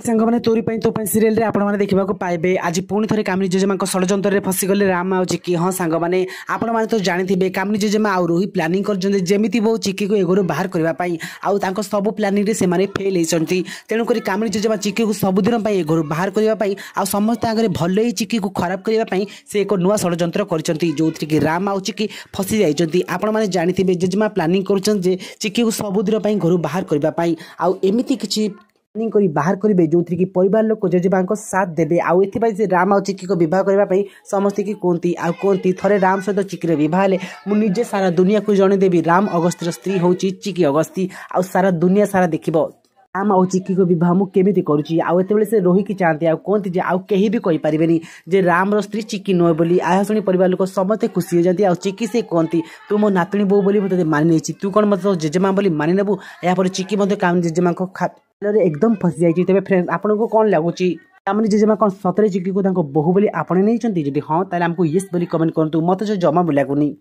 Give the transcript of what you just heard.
सांगने तोरी तो सीरियल आपने देखा पाइबे आज पुणी थे कामिनी जेजेमा षड्यंत्र फसीगले राम आउ चिकी। हाँ सांग मैंने आपण मैंने तो जानते कामिनी जेजेमा आउ रोही प्लानिंग करमी बहु चिकी को एगोर बाहर करने सब प्लानिंग से फेल होती। तेणुक कामिनी जेजेमा चिकी को सबुदिन एगोर बाहर करने समस्त आगे भल ही चिकी को खराब करने से एक नुआ षड्यंत्र कर जो कि राम आउ चिकी फसी जाती। आपण मैंने जानते जेजेमा प्लानिंग कर चिकी को सबुदिन घर बाहर करने आमती किसी करी बाहर करेंगे जो कि परिवार लोक जेजेमा साथ देवे आउ से राम आउ चिकी को बह करने समस्ते की कहती थे राम सहित चिकी बह मुझे सारा दुनिया को जनईदेवी राम अगस्ती स्त्री हूँ चिकी अगस्ती आ सारा दुनिया सारा देख राम आउ चिकी को बह मुझे करुँची आते से रोही की चाहती कहती आउ कहीं भी कहींपारे जे राम स्त्री चिकी नुहे बोली आ शुणी परिवार लोक समस्ते खुशी हो जाती। आ चिकी से कहती तू मो नातुणी बो बोली मुझे मानि नहीं तू कौन मतलब जेजेमा बोली मानि नेबू। यापर चिकी कामिनी जेजेमा एकदम फसी जाइए। तेज फ्रेंड्स आपन को कौन लगुच कामिनी जेजेमा कौन सतरे चिकी को बहु बोली आपणे नहीं। हाँ ताले हमको येस बोली कमेंट करूँ मत जमा भी लगुनी।